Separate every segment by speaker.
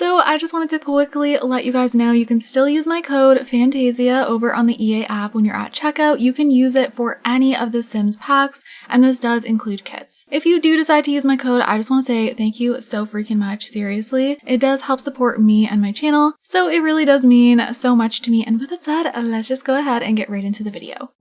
Speaker 1: So I just wanted to quickly let you guys know you can still use my code Fantayzia over on the EA app when you're at checkout. You can use it for any of the Sims packs, and this does include kits. If you do decide to use my code, I just want to say thank you so freaking much, seriously. It does help support me and my channel, so it really does mean so much to me. And with that said, let's just go ahead and get right into the video.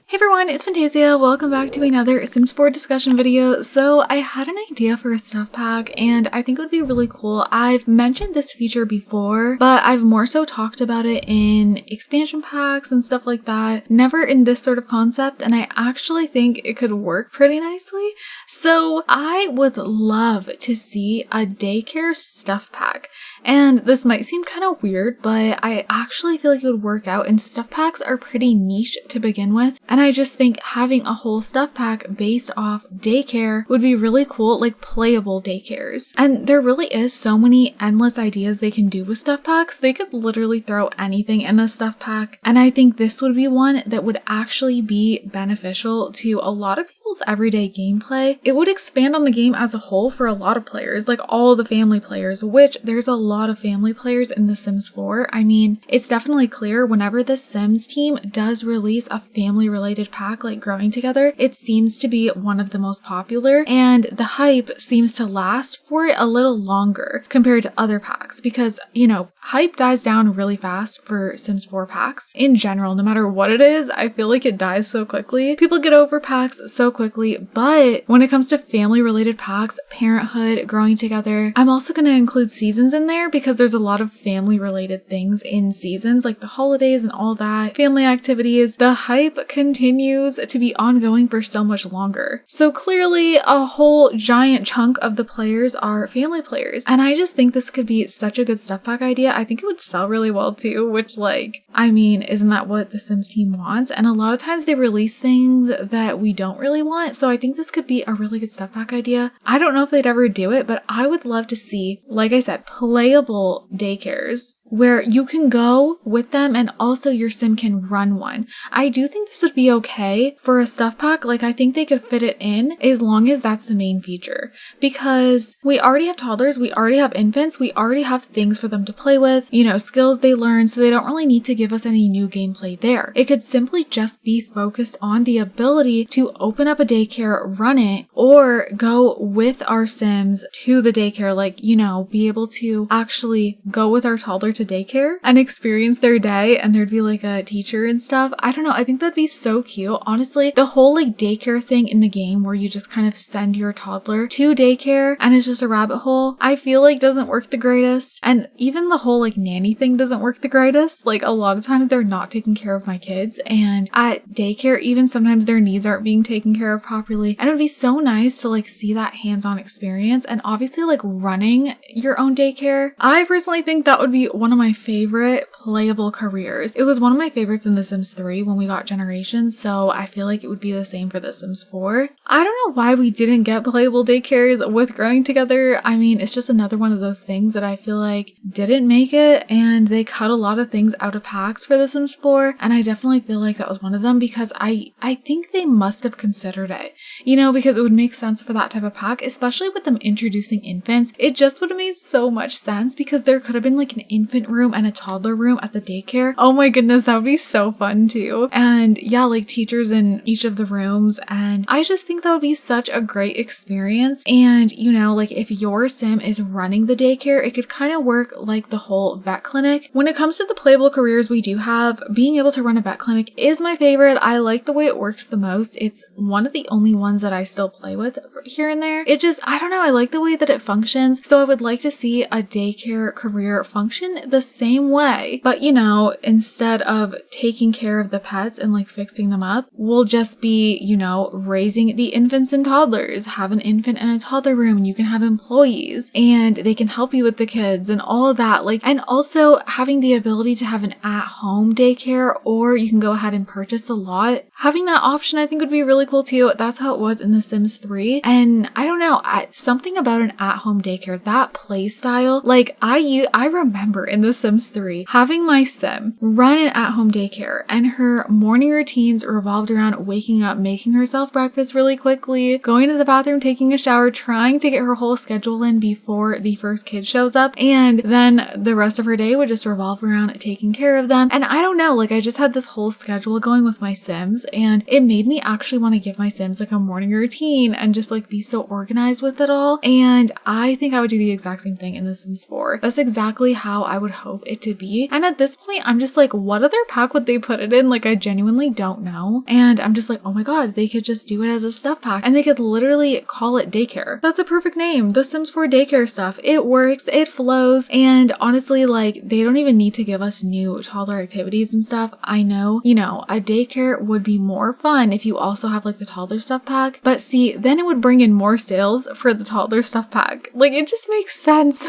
Speaker 1: Hey everyone, it's Fantayzia. Welcome back to another Sims 4 discussion video. So I had an idea for a stuff pack and I think it would be really cool. I've mentioned this feature before, but I've more so talked about it in expansion packs and stuff like that. Never in this sort of concept, and I actually think it could work pretty nicely. So I would love to see a daycare stuff pack. And this might seem kind of weird, but I actually feel like it would work out, and stuff packs are pretty niche to begin with. And I just think having a whole stuff pack based off daycare would be really cool, like playable daycares. And there really is so many endless ideas they can do with stuff packs. They could literally throw anything in a stuff pack. And I think this would be one that would actually be beneficial to a lot of people's everyday gameplay. It would expand on the game as a whole for a lot of players, like all the family players, which there's a lot of family players in The Sims 4. I mean, it's definitely clear whenever the Sims team does release a family related pack like Growing Together, it seems to be one of the most popular, and the hype seems to last for a little longer compared to other packs because, you know, hype dies down really fast for Sims 4 packs. In general, no matter what it is, I feel like it dies so quickly. People get over packs so quickly, but when it comes to family related packs, parenthood, growing together, I'm also going to include seasons in there because there's a lot of family related things in seasons, like the holidays and all that, family activities. The hype continues to be ongoing for so much longer. So clearly a whole giant chunk of the players are family players. And I just think this could be such a good stuff pack idea. I think it would sell really well too, which, like, I mean, isn't that what the Sims team wants? And a lot of times they release things that we don't really want. So I think this could be a really good stuff pack idea. I don't know if they'd ever do it, but I would love to see, like I said, playable daycares where you can go with them and also your sim can run one. I do think this would be okay for a stuff pack. Like, I think they could fit it in as long as that's the main feature, because we already have toddlers, we already have infants, we already have things for them to play with, you know, skills they learn, so they don't really need to give us any new gameplay there. It could simply just be focused on the ability to open up a daycare, run it, or go with our sims to the daycare, like, you know, be able to actually go with our toddler to daycare and experience their day, and there'd be like a teacher and stuff. I don't know, I think that'd be so cute. Honestly, the whole like daycare thing in the game where you just kind of send your toddler to daycare and it's just a rabbit hole, I feel like doesn't work the greatest. And even the whole like nanny thing doesn't work the greatest. Like, a lot of times they're not taking care of my kids, and at daycare even sometimes their needs aren't being taken care of properly. And it would be so nice to like see that hands-on experience. And obviously, like, running your own daycare, I personally think that would be one of my favorite playable careers. It was one of my favorites in The Sims 3 when we got Generations, so I feel like it would be the same for The Sims 4. I don't know why we didn't get playable daycares with Growing Together. I mean, it's just another one of those things that I feel like didn't make it, and they cut a lot of things out of packs for The Sims 4, and I definitely feel like that was one of them because I think they must have considered it, you know, because it would make sense for that type of pack, especially with them introducing infants. It just would have made so much sense because there could have been like an infant room and a toddler room at the daycare. Oh my goodness, that would be so fun too. And yeah, like teachers in each of the rooms, and I just think that would be such a great experience. And you know, like, if your sim is running the daycare, it could kind of work like the whole vet clinic. When it comes to the playable careers we do have, being able to run a vet clinic is my favorite. I like the way it works the most. It's one of the only ones that I still play with here and there. It just, I don't know, I like the way that it functions. So I would like to see a daycare career function the same way, but you know, instead of taking care of the pets and like fixing them up, we'll just be, you know, raising the infants and toddlers, have an infant and a toddler room, and you can have employees and they can help you with the kids and all of that. Like, and also having the ability to have an at-home daycare, or you can go ahead and purchase a lot. Having that option I think would be really cool too. That's how it was in The Sims 3. And I don't know, something about an at-home daycare, that play style, like I remember in in The Sims 3 having my sim run an at-home daycare, and her morning routines revolved around waking up, making herself breakfast really quickly, going to the bathroom, taking a shower, trying to get her whole schedule in before the first kid shows up, and then the rest of her day would just revolve around taking care of them. And I don't know, like I just had this whole schedule going with my sims, and it made me actually want to give my sims like a morning routine and just like be so organized with it all. And I think I would do the exact same thing in The Sims 4. That's exactly how I would hope it to be. And at this point, I'm just like, what other pack would they put it in? Like, I genuinely don't know. And I'm just like, oh my god, they could just do it as a stuff pack, and they could literally call it Daycare. That's a perfect name. The Sims 4 Daycare stuff. It works, it flows, and honestly, like, they don't even need to give us new toddler activities and stuff. I know, you know, a daycare would be more fun if you also have like the toddler stuff pack, but see, then it would bring in more sales for the toddler stuff pack. Like, it just makes sense.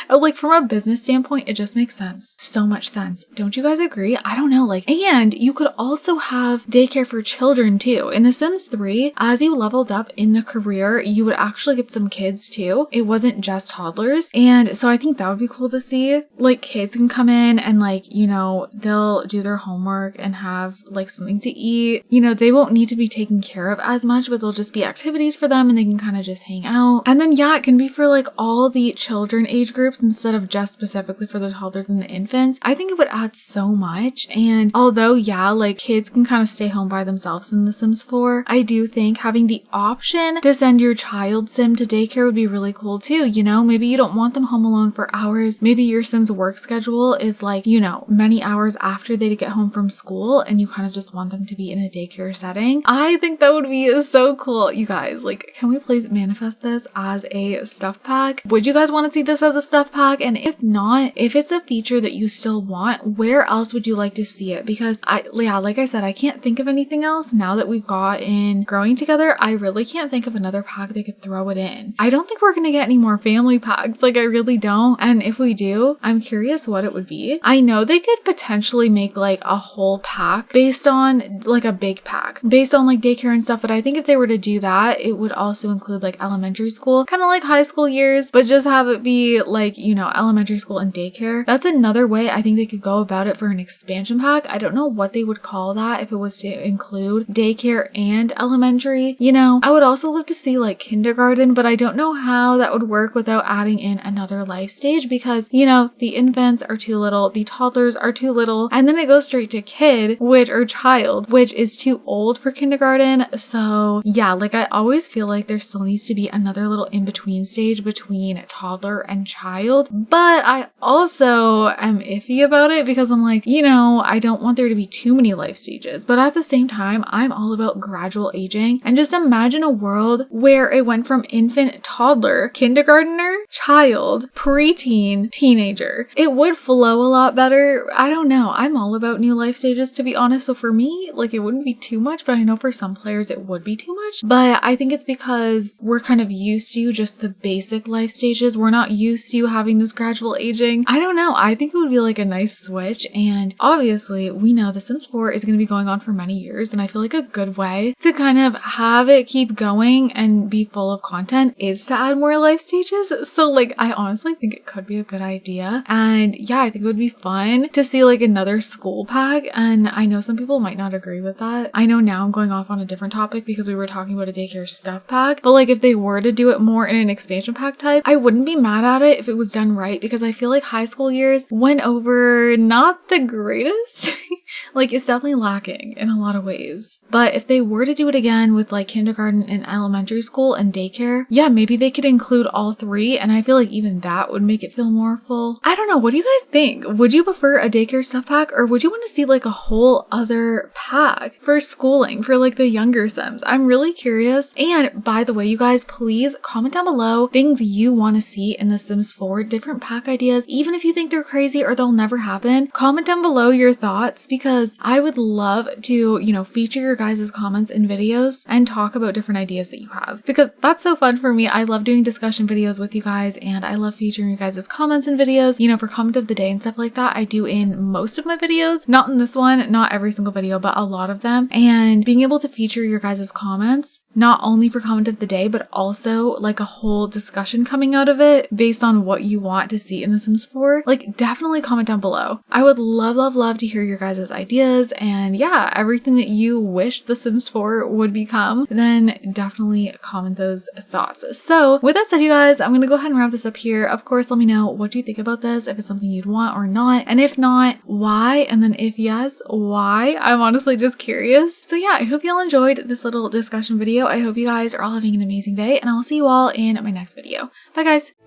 Speaker 1: Like, from a business standpoint, it just makes sense. So much sense. Don't you guys agree? I don't know, like, and you could also have daycare for children too. In The Sims 3, as you leveled up in the career, you would actually get some kids too. It wasn't just toddlers. And so I think that would be cool to see. Like, kids can come in and like, you know, they'll do their homework and have like something to eat. You know, they won't need to be taken care of as much, but they'll just be activities for them and they can kind of just hang out. And then yeah, it can be for like all the children age groups instead of just specifically for the toddlers and the infants. I think it would add so much. And although yeah, like kids can kind of stay home by themselves in The Sims 4, I do think having the option to send your child sim to daycare would be really cool too. You know, maybe you don't want them home alone for hours. Maybe your sim's work schedule is like, you know, many hours after they get home from school, and you kind of just want them to be in a daycare setting. I think that would be so cool. You guys, like, can we please manifest this as a stuff pack? Would you guys want to see this as a stuff pack? And if not, if it's a feature that you still want, where else would you like to see it? Because yeah, like I said, I can't think of anything else now that we've got in Growing Together. I really can't think of another pack they could throw it in. I don't think we're gonna get any more family packs. Like, I really don't. And if we do, I'm curious what it would be. I know they could potentially make like a whole pack based on like a big pack based on like daycare and stuff, but I think if they were to do that, it would also include like elementary school, kind of like high school years, but just have it be like, you know, elementary school and daycare. That's another way I think they could go about it for an expansion pack. I don't know what they would call that if it was to include daycare and elementary. You know, I would also love to see like kindergarten, but I don't know how that would work without adding in another life stage, because, you know, the infants are too little, the toddlers are too little, and then it goes straight to kid, or child, which is too old for kindergarten. So yeah, like I always feel like there still needs to be another little in-between stage between toddler and child, but I also am iffy about it because I'm like, you know, I don't want there to be too many life stages, but at the same time, I'm all about gradual aging. And just imagine a world where it went from infant, toddler, kindergartner, child, preteen, teenager. It would flow a lot better. I don't know. I'm all about new life stages, to be honest. So for me, like, it wouldn't be too much, but I know for some players it would be too much. But I think it's because we're kind of used to just the basic life stages. We're not used to having this gradual aging. I don't know. I think it would be like a nice switch. And obviously, we know The Sims 4 is going to be going on for many years. And I feel like a good way to kind of have it keep going and be full of content is to add more life stages. So like, I honestly think it could be a good idea. And yeah, I think it would be fun to see like another school pack. And I know some people might not agree with that. I know now I'm going off on a different topic because we were talking about a daycare stuff pack, but like if they were to do it more in an expansion pack type, I wouldn't be mad at it if it was done right, because I feel like high school years went over not the greatest. Like, it's definitely lacking in a lot of ways. But if they were to do it again with like kindergarten and elementary school and daycare, yeah, maybe they could include all three, and I feel like even that would make it feel more full. I don't know, what do you guys think? Would you prefer a daycare stuff pack, or would you want to see like a whole other pack for schooling for like the younger Sims? I'm really curious. And by the way, you guys, please comment down below things you want to see in The Sims 4, different pack ideas, even if you think they're crazy or they'll never happen. Comment down below your thoughts, because I would love to, you know, feature your guys' comments in videos and talk about different ideas that you have, because that's so fun for me. I love doing discussion videos with you guys, and I love featuring your guys' comments in videos, you know, for comment of the day and stuff like that. I do in most of my videos, not in this one, not every single video, but a lot of them. And being able to feature your guys' comments not only for comment of the day, but also like a whole discussion coming out of it based on what you want to see in The Sims 4, like definitely comment down below. I would love to hear your guys' ideas, and yeah, everything that you wish The Sims 4 would become, then definitely comment those thoughts. So with that said, you guys, I'm gonna go ahead and wrap this up here. Of course, let me know what you think about this, if it's something you'd want or not, and if not, why, and then if yes, why? I'm honestly just curious. So yeah, I hope y'all enjoyed this little discussion video. I hope you guys are all having an amazing day, and I will see you all in my next video. Bye guys!